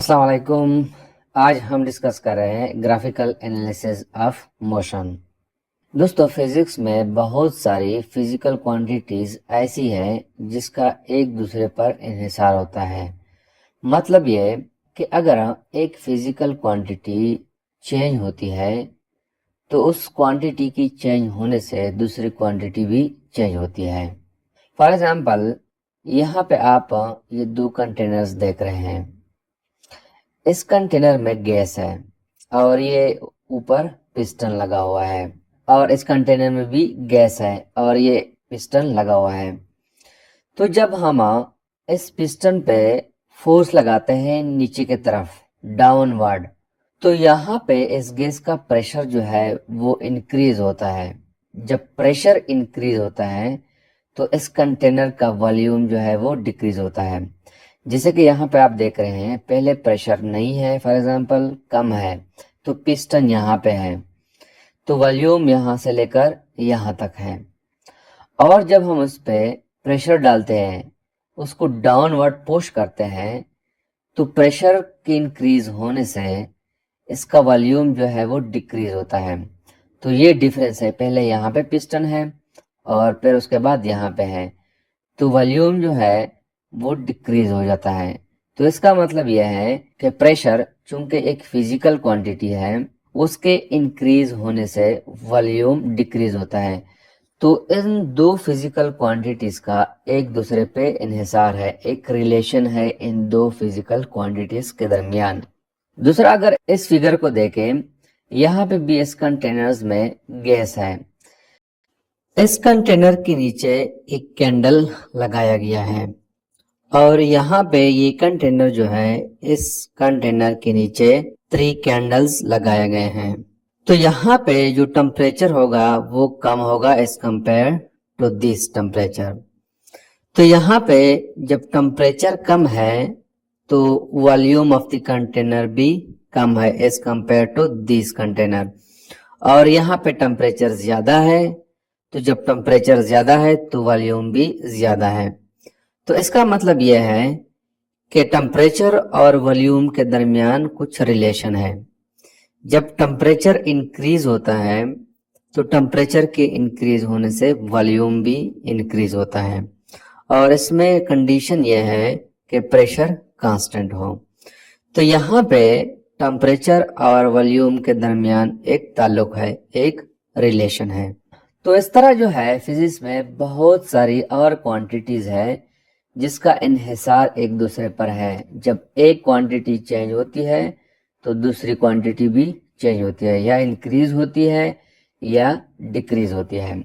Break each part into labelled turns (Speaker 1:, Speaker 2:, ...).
Speaker 1: अस्सलाम वालेकुम। आज हम डिस्कस कर रहे हैं ग्राफिकल एनालिसिस ऑफ मोशन। दोस्तों, फिजिक्स में बहुत सारी फिजिकल क्वांटिटीज ऐसी है जिसका एक दूसरे पर इन्हिसार होता है। मतलब ये कि अगर एक फिजिकल क्वांटिटी चेंज होती है तो उस क्वांटिटी की चेंज होने से दूसरी क्वांटिटी भी चेंज होती है। फॉर एग्जाम्पल, यहाँ पे आप ये दो कंटेनर्स देख रहे हैं। इस कंटेनर में गैस है और ये ऊपर पिस्टन लगा हुआ है, और इस कंटेनर में भी गैस है और ये पिस्टन लगा हुआ है। तो जब हम इस पिस्टन पे फोर्स लगाते हैं नीचे की तरफ डाउनवर्ड, तो यहाँ पे इस गैस का प्रेशर जो है वो इंक्रीज होता है। जब प्रेशर इंक्रीज होता है तो इस कंटेनर का वॉल्यूम जो है वो डिक्रीज होता है। जैसे कि यहाँ पे आप देख रहे हैं, पहले प्रेशर नहीं है, फॉर एग्जांपल कम है, तो पिस्टन यहाँ पे है, तो वॉल्यूम यहाँ से लेकर यहाँ तक है। और जब हम उस पे प्रेशर डालते हैं, उसको डाउनवर्ड पुश करते हैं, तो प्रेशर के इंक्रीज होने से इसका वॉल्यूम जो है वो डिक्रीज होता है। तो ये डिफरेंस है, पहले यहाँ पे पिस्टन है और फिर उसके बाद यहाँ पे है, तो वॉल्यूम जो है वो डिक्रीज हो जाता है। तो इसका मतलब यह है कि प्रेशर चूंकि एक फिजिकल क्वांटिटी है, उसके इंक्रीज होने से वॉल्यूम डिक्रीज होता है। तो इन दो फिजिकल क्वांटिटीज का एक दूसरे पे इन्हिसार है, एक रिलेशन है इन दो फिजिकल क्वांटिटीज के दरमियान। दूसरा, अगर इस फिगर को देखें, यहाँ पे भी इस कंटेनर्स में गैस है। इस कंटेनर के नीचे एक कैंडल लगाया गया है और यहाँ पे ये कंटेनर जो है, इस कंटेनर के नीचे 3 कैंडल्स लगाए गए हैं। तो यहाँ पे जो टेम्परेचर होगा वो कम होगा as compare to this temperature. तो यहाँ पे जब टेम्परेचर कम है तो वॉल्यूम ऑफ द कंटेनर भी कम है as compare to this container. और यहाँ पे टेम्परेचर ज्यादा है, तो जब टेम्परेचर ज्यादा है तो वॉल्यूम भी ज्यादा है। तो इसका मतलब यह है कि टेम्परेचर और वॉल्यूम के दरमियान कुछ रिलेशन है। जब टेम्परेचर इंक्रीज होता है तो टेम्परेचर के इंक्रीज होने से वॉल्यूम भी इंक्रीज होता है, और इसमें कंडीशन यह है कि प्रेशर कांस्टेंट हो। तो यहाँ पे टेम्परेचर और वॉल्यूम के दरमियान एक ताल्लुक है, एक रिलेशन है। तो इस तरह जो है फिजिक्स में बहुत सारी और क्वांटिटीज है जिसका इन्हिसार एक दूसरे पर है। जब एक क्वांटिटी चेंज होती है तो दूसरी क्वांटिटी भी चेंज होती है, या इंक्रीज होती है या डिक्रीज होती है।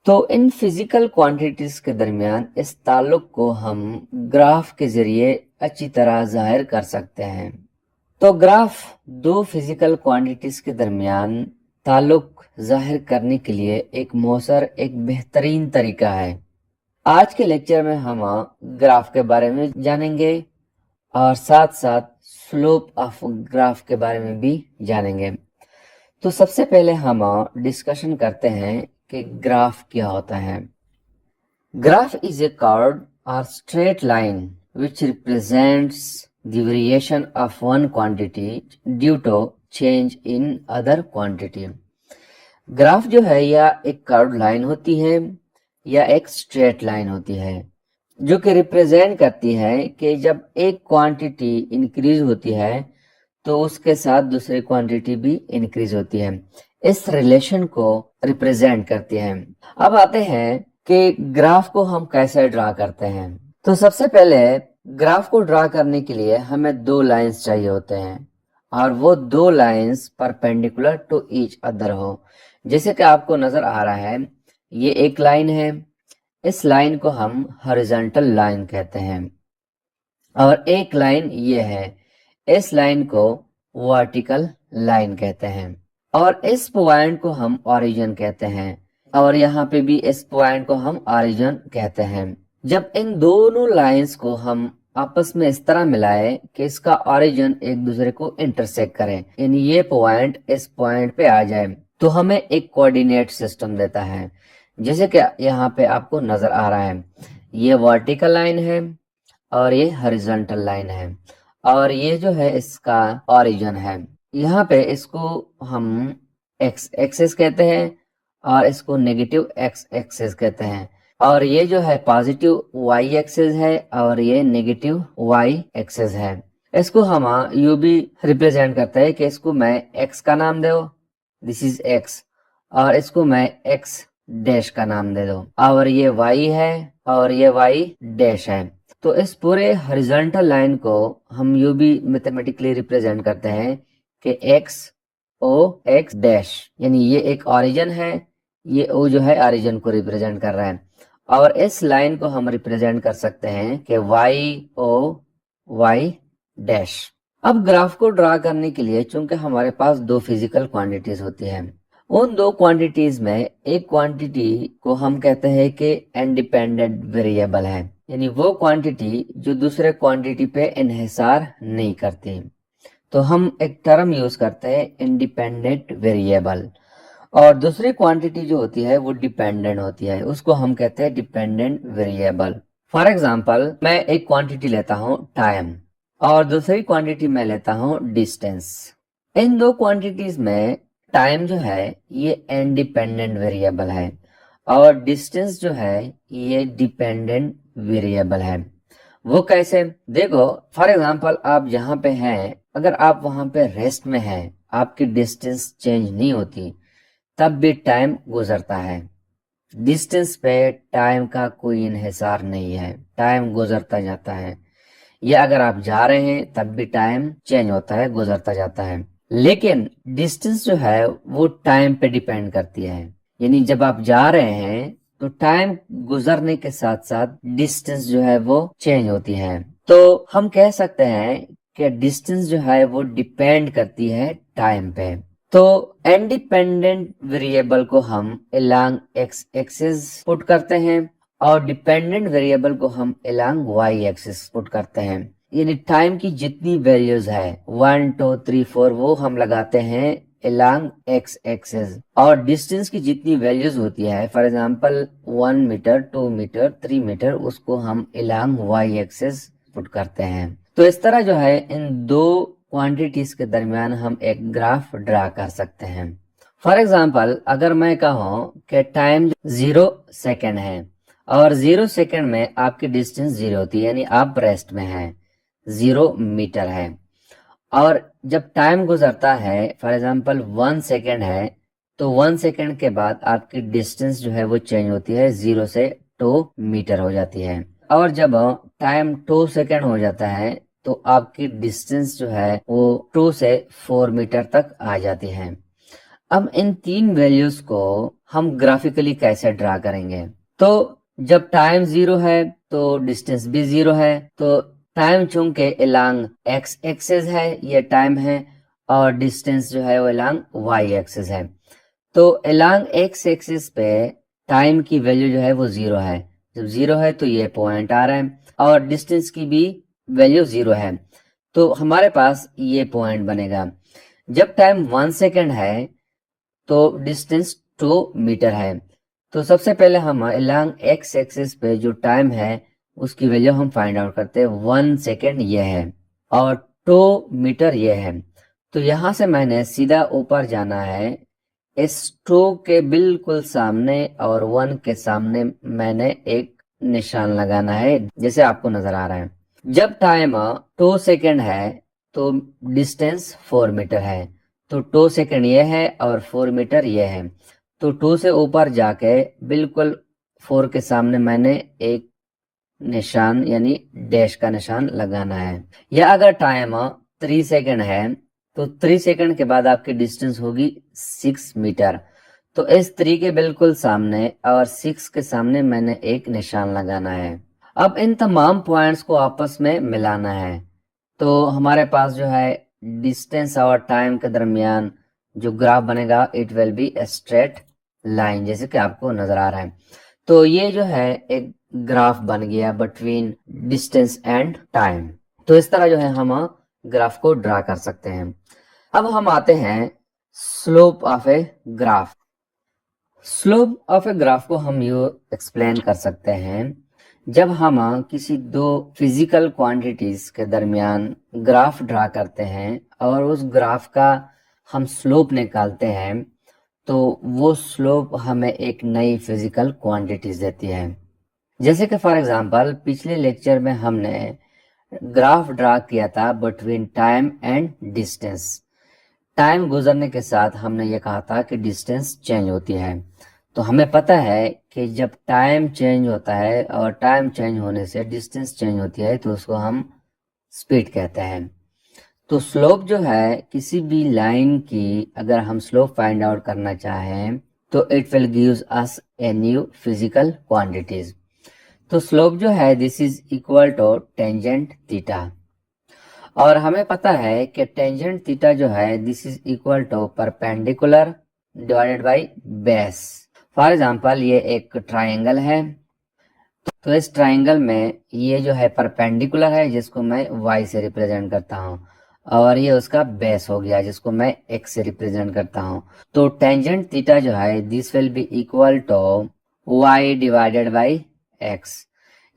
Speaker 1: तो इन फिजिकल क्वांटिटीज के दरमियान इस ताल्लुक को हम ग्राफ के जरिए अच्छी तरह जाहिर कर सकते हैं। तो ग्राफ दो फिजिकल क्वांटिटीज के दरमियान ताल्लुक जाहिर करने के लिए एक मौसर, एक बेहतरीन तरीका है। आज के लेक्चर में हम ग्राफ के बारे में जानेंगे और साथ साथ स्लोप ऑफ ग्राफ के बारे में भी जानेंगे। तो सबसे पहले हम डिस्कशन करते हैं कि ग्राफ क्या होता है। ग्राफ इज ए कर्व और straight line which represents the variation of one quantity due to change in other quantity। Graph जो है या एक कर्व लाइन होती है या एक स्ट्रेट लाइन होती है, जो कि रिप्रेजेंट करती है कि जब एक क्वांटिटी इंक्रीज होती है तो उसके साथ दूसरी क्वांटिटी भी इंक्रीज होती है। इस रिलेशन को रिप्रेजेंट करती है। अब आते हैं कि ग्राफ को हम कैसे ड्रा करते हैं। तो सबसे पहले ग्राफ को ड्रा करने के लिए हमें दो लाइंस चाहिए होते हैं, और वो दो lines perpendicular to each other हो। जैसे कि आपको नजर आ रहा है, ये एक लाइन है, इस लाइन को हम हॉरिजॉन्टल लाइन कहते हैं, और एक लाइन ये है, इस लाइन को वर्टिकल लाइन कहते हैं, और इस पॉइंट को हम ओरिजिन कहते हैं, और यहाँ पे भी इस पॉइंट को हम ओरिजिन कहते हैं। जब इन दोनों लाइंस को हम आपस में इस तरह मिलाए कि इसका ओरिजिन एक दूसरे को इंटरसेक्ट करे, इन ये पॉइंट इस पॉइंट पे आ जाए, तो हमें एक कोऑर्डिनेट सिस्टम देता है। जैसे कि यहाँ पे आपको नजर आ रहा है, ये वर्टिकल लाइन है और ये हॉरिजॉन्टल लाइन है, और ये जो है इसका ओरिजिन है। यहाँ पे इसको हम एक्स एक्सिस कहते हैं और इसको नेगेटिव एक्स एक्सिस कहते हैं। और ये जो है पॉजिटिव वाई एक्सिस है और ये नेगेटिव वाई एक्सिस है। इसको हम यू भी रिप्रेजेंट करते हैं कि इसको मैं एक्स का नाम दे दो, दिस इज एक्स, और इसको मैं एक्स डैश का नाम दे दो, और ये वाई है और ये वाई डैश है। तो इस पूरे हॉरिजॉन्टल लाइन को हम यू भी मैथमेटिकली रिप्रेजेंट करते हैं कि एक्स ओ एक्स डैश, यानी ये एक ओरिजिन है, ये ओ जो है ओरिजिन को रिप्रेजेंट कर रहा है। और इस लाइन को हम रिप्रेजेंट कर सकते हैं कि वाई ओ वाई डैश। अब ग्राफ को ड्रा करने के लिए चूंकि हमारे पास दो फिजिकल क्वांटिटीज होती हैं, उन दो क्वांटिटीज में एक क्वांटिटी को हम कहते हैं कि इंडिपेंडेंट वेरिएबल है, यानी वो क्वांटिटी जो दूसरे क्वांटिटी पे इन्हिसार नहीं करती। तो हम एक टर्म यूज करते हैं इंडिपेंडेंट वेरिएबल, और दूसरी क्वांटिटी जो होती है वो डिपेंडेंट होती है, उसको हम कहते हैं डिपेंडेंट वेरिएबल। फॉर एग्जांपल मैं एक क्वांटिटी लेता हूँ टाइम और दूसरी क्वांटिटी मैं लेता हूँ डिस्टेंस। इन दो क्वांटिटीज में टाइम जो है ये इंडिपेंडेंट वेरिएबल है और डिस्टेंस जो है ये डिपेंडेंट वेरिएबल है। वो कैसे? देखो, फॉर एग्जांपल आप जहाँ पे हैं, अगर आप वहां पे रेस्ट में हैं, आपकी डिस्टेंस चेंज नहीं होती, तब भी टाइम गुजरता है। डिस्टेंस पे टाइम का कोई इन्हिसार नहीं है, टाइम गुजरता जाता है। या अगर आप जा रहे हैं तब भी टाइम चेंज होता है, गुजरता जाता है। लेकिन डिस्टेंस जो है वो टाइम पे डिपेंड करती है, यानी जब आप जा रहे हैं तो टाइम गुजरने के साथ साथ डिस्टेंस जो है वो चेंज होती है। तो हम कह सकते हैं कि डिस्टेंस जो है वो डिपेंड करती है टाइम पे। तो इंडिपेंडेंट वेरिएबल को हम अलोंग एक्स एक्सिस पुट करते हैं और डिपेंडेंट वेरिएबल को हम अलोंग वाई एक्सिस पुट करते हैं। यानी टाइम की जितनी वैल्यूज है 1 2 3 4 वो हम लगाते हैं अलोंग एक्स एक्सिस, और डिस्टेंस की जितनी वैल्यूज होती है, for example 1 metre 2 metre 3 metre, उसको हम अलोंग वाई एक्सिस पुट करते हैं। तो इस तरह जो है इन दो क्वांटिटीज के दरमियान हम एक ग्राफ ड्रा कर सकते हैं। फॉर एग्जांपल अगर मैं कहूँ कि टाइम 0 सेकेंड है और 0 सेकेंड में आपकी डिस्टेंस 0 होती है, यानी आप रेस्ट में हैं, 0 मीटर है। और जब टाइम गुजरता है, फॉर एग्जांपल 1 सेकेंड है, तो 1 सेकेंड के बाद आपकी डिस्टेंस जो है वो चेंज होती है, 0 से 2 मीटर हो जाती है। और जब टाइम 2 सेकेंड हो जाता है तो आपकी डिस्टेंस जो है वो 2 से 4 मीटर तक आ जाती है। अब इन तीन वैल्यूज को हम ग्राफिकली कैसे ड्रा करेंगे? तो जब टाइम 0 है तो डिस्टेंस भी 0 है, तो टाइम चूंकि अलोंग एक्स एक्सिस है, ये टाइम है, और डिस्टेंस जो है वो अलोंग वाई एक्सिस है। तो अलोंग एक्स एक्सिस पे टाइम की वैल्यू जो है वो 0 है। जब 0 है तो ये पॉइंट आ रहा है, और डिस्टेंस की भी वैल्यू 0 है, तो हमारे पास ये पॉइंट बनेगा। जब टाइम 1 सेकेंड है तो डिस्टेंस 2 मीटर है। तो सबसे पहले हम अलोंग एक्स एक्सिस पे जो टाइम है उसकी वैल्यू हम फाइंड आउट करते हैं। 1 सेकेंड ये है और 2 मीटर ये है। तो यहां से मैंने सीधा ऊपर जाना है, इस 2 के बिल्कुल सामने और 1 के सामने मैंने एक निशान लगाना है, जैसे आपको नजर आ रहा है। जब टाइम 2 सेकेंड है तो डिस्टेंस 4 मीटर है, तो 2 सेकेंड ये है और 4 मीटर ये है। तो 2 से ऊपर जाके बिल्कुल 4 के सामने मैंने एक निशान यानी डैश का निशान लगाना है। या अगर टाइम 3 सेकेंड है तो 3 सेकेंड के बाद आपकी डिस्टेंस होगी 6 मीटर। तो इस 3 के बिल्कुल सामने और 6 के सामने मैंने एक निशान लगाना है। अब इन तमाम पॉइंट्स को आपस में मिलाना है, तो हमारे पास जो है डिस्टेंस और टाइम के दरमियान जो ग्राफ बनेगा it will B a straight line, जैसे कि आपको नजर आ रहा है। तो ये जो है एक ग्राफ बन गया बिटवीन डिस्टेंस एंड टाइम। तो इस तरह जो है हम ग्राफ को ड्रा कर सकते हैं। अब हम आते हैं slope of a graph. Slope of a graph को हम यू एक्सप्लेन कर सकते हैं, जब हम किसी दो फिजिकल क्वांटिटीज के दरमियान ग्राफ ड्रा करते हैं और उस ग्राफ का हम स्लोप निकालते हैं तो वो स्लोप हमें एक नई फिजिकल क्वांटिटीज देती है। जैसे कि फॉर एग्जांपल पिछले लेक्चर में हमने ग्राफ ड्रा किया था between time and distance. Time गुजरने के साथ हमने ये कहा था कि डिस्टेंस चेंज होती है। तो हमें पता है कि जब टाइम चेंज होता है और टाइम चेंज होने से डिस्टेंस चेंज होती है तो उसको हम स्पीड कहते हैं। तो स्लोप जो है किसी भी लाइन की अगर हम स्लोप फाइंड आउट करना चाहें तो it will gives us a new physical quantities. तो स्लोप जो है this is equal to tangent theta, और हमें पता है कि टेंजेंट थीटा जो है this is equal to perpendicular divided by base. For example ये एक ट्रायंगल है, तो इस ट्रायंगल में ये जो है परपेंडिकुलर है जिसको मैं y से रिप्रेजेंट करता हूँ, और ये उसका बेस हो गया जिसको मैं x से रिप्रेजेंट करता हूँ। तो टेंजेंट थीटा जो है this will be equal to y divided by x,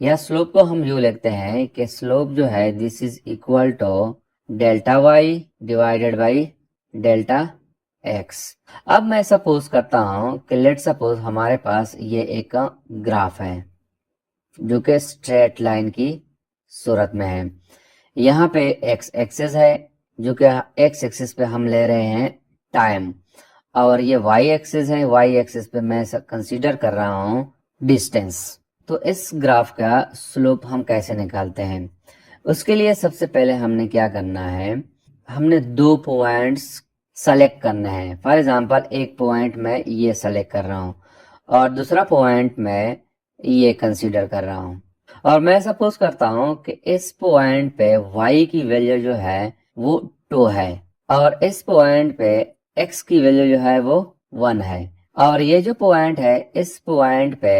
Speaker 1: या स्लोप को हम यूं लिखते हैं कि स्लोप जो है this is equal to delta y divided by delta x। अब मैं सपोज करता हूं कि लेट सपोज हमारे पास ये एक ग्राफ है जो कि स्ट्रेट लाइन की सूरत में है। यहाँ पे x एक्सिस है जो कि x एक्सिस पे हम ले रहे हैं टाइम, और ये y एक्सिस है, y एक्सिस पे मैं कंसीडर कर रहा हूँ डिस्टेंस। तो इस ग्राफ का स्लोप हम कैसे निकालते हैं, उसके लिए सबसे पहले हमने क्या करना है, हमने दो पॉइंट्स सेलेक्ट करना है। फॉर एग्जांपल एक पॉइंट मैं ये सेलेक्ट कर रहा हूँ और दूसरा पॉइंट मैं ये कंसीडर कर रहा हूँ, और मैं सपोज करता हूँ कि इस पॉइंट पे y की वैल्यू जो है वो 2 है और इस पॉइंट पे x की वैल्यू जो है वो 1 है, और ये जो पॉइंट है इस पॉइंट पे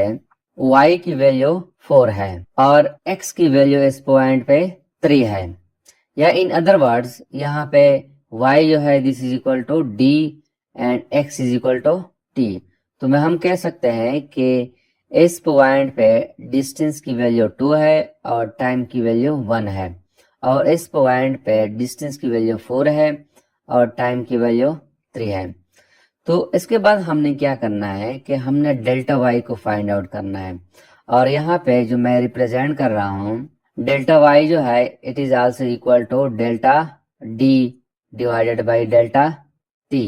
Speaker 1: y की वैल्यू 4 है और x की वैल्यू इस पॉइंट पे 3 है। या इन अदर वर्ड्स यहाँ पे y जो है this is equal to d and x is equal to t। तो मैं हम कह सकते हैं कि इस पॉइंट पे डिस्टेंस की वैल्यू 2 है और टाइम की वैल्यू 1 है, और इस पॉइंट पे डिस्टेंस की वैल्यू 4 है और टाइम की वैल्यू 3 है। तो इसके बाद हमने क्या करना है कि हमने डेल्टा y को फाइंड आउट करना है, और यहाँ पे जो मैं रिप्रेजेंट कर रहा हूँ डेल्टा y जो है it is also equal to delta d divided by delta t।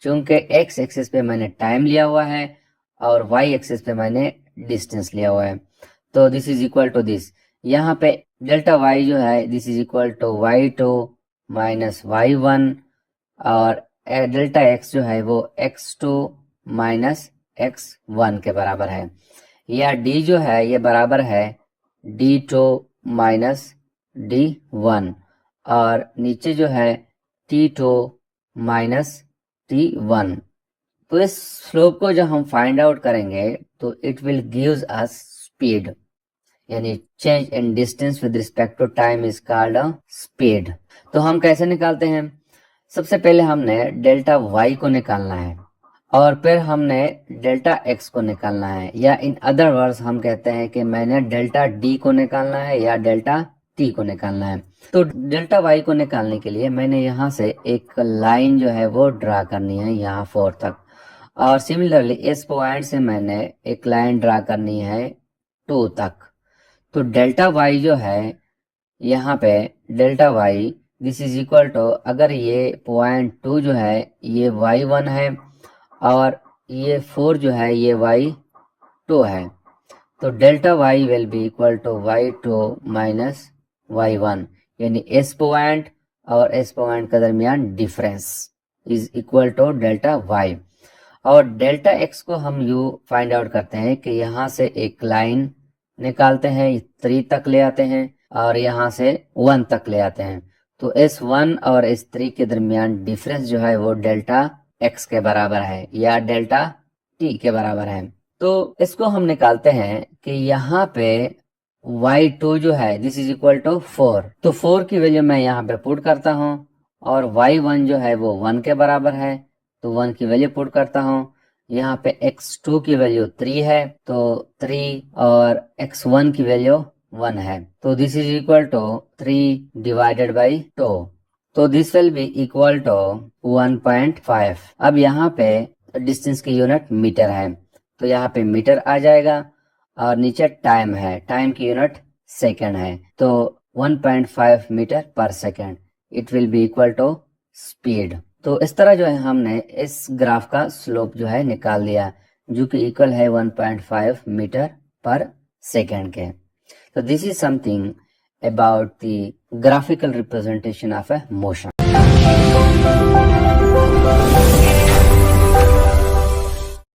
Speaker 1: चूंकि x एक्सिस पे मैंने टाइम लिया हुआ है और y एक्सिस पे मैंने डिस्टेंस लिया हुआ है, तो this is equal to this. यहाँ पे डेल्टा y जो है this is equal to y2 minus y1, और डेल्टा x जो है वो x2 माइनस x1 के बराबर है, या d जो है ये बराबर है d2 माइनस d1, और नीचे जो है t2 माइनस t1। तो इस स्लोप को जब हम फाइंड आउट करेंगे तो it will gives us speed, यानी change in distance with respect to time is called speed. तो हम कैसे निकालते हैं, सबसे पहले हमने डेल्टा y को निकालना है और फिर हमने डेल्टा x को निकालना है, या इन अदर वर्ड्स हम कहते हैं कि मैंने डेल्टा d को निकालना है या डेल्टा t को निकालना है। तो डेल्टा y को निकालने के लिए मैंने यहाँ से एक लाइन जो है वो ड्रा करनी है यहाँ 4 तक, और सिमिलरली इस पॉइंट से मैंने एक लाइन ड्रा करनी है 2 तक। तो डेल्टा y जो है यहाँ पे delta y this is equal to, अगर ये पॉइंट 2 जो है ये y1 है और ये 4 जो है ये y2 है, तो delta y will be equal to y2 minus y1, यानी इस पॉइंट और इस पॉइंट के दरमियान difference is equal to delta y। और डेल्टा x को हम यू फाइंड आउट करते हैं कि यहाँ से एक लाइन निकालते हैं 3 तक ले आते हैं और यहाँ से 1 तक ले आते हैं, तो इस 1 और इस 3 के दरमियान डिफरेंस जो है वो डेल्टा x के बराबर है या डेल्टा t के बराबर है। तो इसको हम निकालते हैं कि यहाँ पे y2 जो है दिस इज इक्वल टू 4, तो 4 की वैल्यू मैं यहाँ पे पुट करता हूँ, और y1 जो है वो 1 के बराबर है तो 1 की वैल्यू पुट करता हूँ, यहाँ पे x2 की वैल्यू 3 है, तो 3 और x1 की वैल्यू 1 है, तो this is equal to 3 divided by 2, तो this will be equal to 1.5। अब यहाँ पे डिस्टेंस की यूनिट मीटर है, तो यहाँ पे मीटर आ जाएगा और नीचे टाइम है, टाइम की यूनिट सेकंड है, तो 1.5 metre per second it will be equal to speed. तो इस तरह जो है हमने इस ग्राफ का स्लोप जो है निकाल लिया, जो कि इक्वल है 1.5 मीटर पर सेकंड के। तो this is something about the graphical representation of a motion.